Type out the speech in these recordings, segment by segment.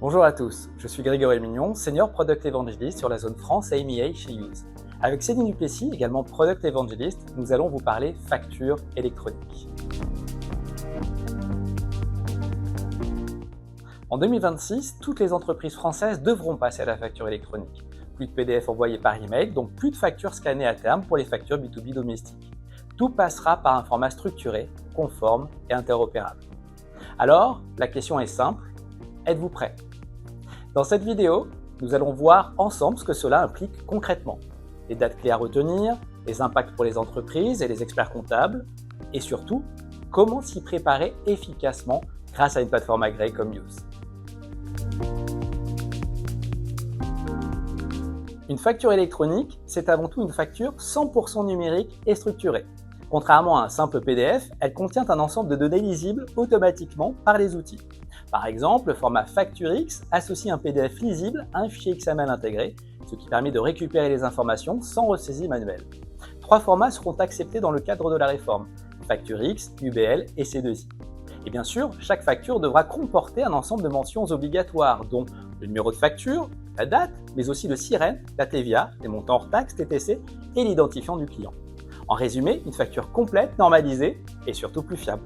Bonjour à tous, je suis Grégory Mignon, Senior Product Evangelist sur la zone France et EMEA chez Use. Avec Céline Duplessis, également Product Evangelist, nous allons vous parler facture électronique. En 2026, toutes les entreprises françaises devront passer à la facture électronique. Plus de PDF envoyés par email, donc plus de factures scannées à terme pour les factures B2B domestiques. Tout passera par un format structuré, conforme et interopérable. Alors, la question est simple, êtes-vous prêts ? Dans cette vidéo, nous allons voir ensemble ce que cela implique concrètement. Les dates clés à retenir, les impacts pour les entreprises et les experts comptables, et surtout, comment s'y préparer efficacement grâce à une plateforme agréée comme Use. Une facture électronique, c'est avant tout une facture 100% numérique et structurée. Contrairement à un simple PDF, elle contient un ensemble de données lisibles automatiquement par les outils. Par exemple, le format FactureX associe un PDF lisible à un fichier XML intégré, ce qui permet de récupérer les informations sans ressaisie manuelle. 3 formats seront acceptés dans le cadre de la réforme, FactureX, UBL et C2I. Et bien sûr, chaque facture devra comporter un ensemble de mentions obligatoires, dont le numéro de facture, la date, mais aussi le SIREN, la TVA, les montants hors taxes, TTC et l'identifiant du client. En résumé, une facture complète, normalisée et surtout plus fiable.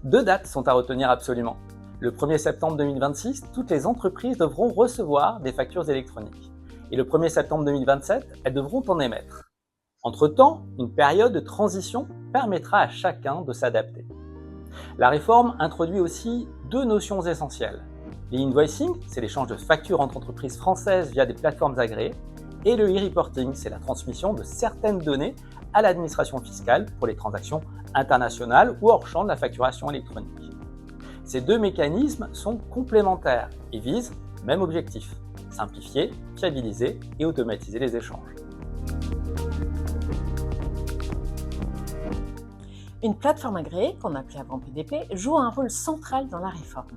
2 dates sont à retenir absolument. Le 1er septembre 2026, toutes les entreprises devront recevoir des factures électroniques. Et le 1er septembre 2027, elles devront en émettre. Entre-temps, une période de transition permettra à chacun de s'adapter. La réforme introduit aussi 2 notions essentielles. L'e-invoicing, c'est l'échange de factures entre entreprises françaises via des plateformes agréées, et le e-reporting, c'est la transmission de certaines données à l'administration fiscale pour les transactions internationales ou hors champ de la facturation électronique. Ces 2 mécanismes sont complémentaires et visent le même objectif, simplifier, fiabiliser et automatiser les échanges. Une plateforme agréée, qu'on appelait avant PDP, joue un rôle central dans la réforme.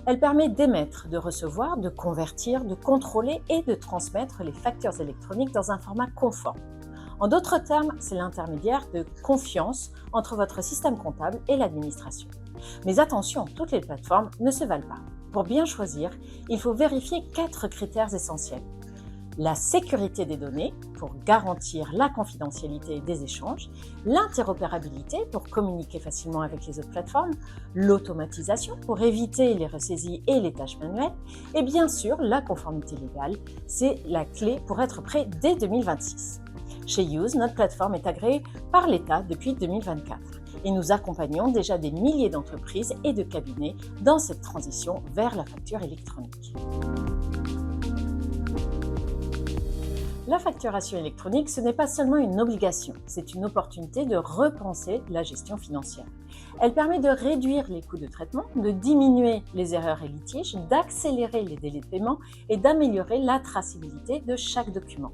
Elle permet d'émettre, de recevoir, de convertir, de contrôler et de transmettre les factures électroniques dans un format conforme. En d'autres termes, c'est l'intermédiaire de confiance entre votre système comptable et l'administration. Mais attention, toutes les plateformes ne se valent pas. Pour bien choisir, il faut vérifier 4 critères essentiels. La sécurité des données, pour garantir la confidentialité des échanges, l'interopérabilité, pour communiquer facilement avec les autres plateformes, l'automatisation, pour éviter les ressaisies et les tâches manuelles, et bien sûr, la conformité légale, c'est la clé pour être prêt dès 2026. Chez Use, notre plateforme est agréée par l'État depuis 2024 et nous accompagnons déjà des milliers d'entreprises et de cabinets dans cette transition vers la facture électronique. La facturation électronique, ce n'est pas seulement une obligation, c'est une opportunité de repenser la gestion financière. Elle permet de réduire les coûts de traitement, de diminuer les erreurs et litiges, d'accélérer les délais de paiement et d'améliorer la traçabilité de chaque document.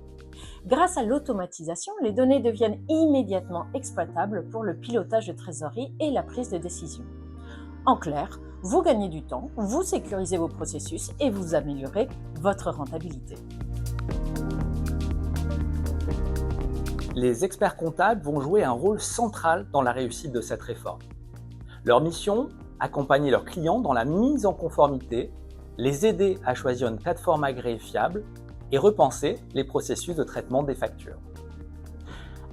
Grâce à l'automatisation, les données deviennent immédiatement exploitables pour le pilotage de trésorerie et la prise de décision. En clair, vous gagnez du temps, vous sécurisez vos processus et vous améliorez votre rentabilité. Les experts comptables vont jouer un rôle central dans la réussite de cette réforme. Leur mission, accompagner leurs clients dans la mise en conformité, les aider à choisir une plateforme agréée fiable et repenser les processus de traitement des factures.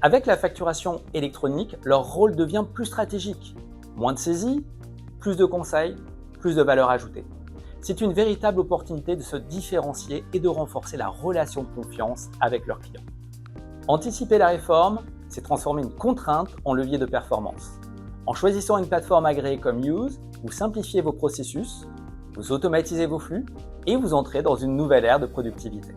Avec la facturation électronique, leur rôle devient plus stratégique. Moins de saisie, plus de conseils, plus de valeur ajoutée. C'est une véritable opportunité de se différencier et de renforcer la relation de confiance avec leurs clients. Anticiper la réforme, c'est transformer une contrainte en levier de performance. En choisissant une plateforme agréée comme Use, vous simplifiez vos processus, vous automatisez vos flux et vous entrez dans une nouvelle ère de productivité.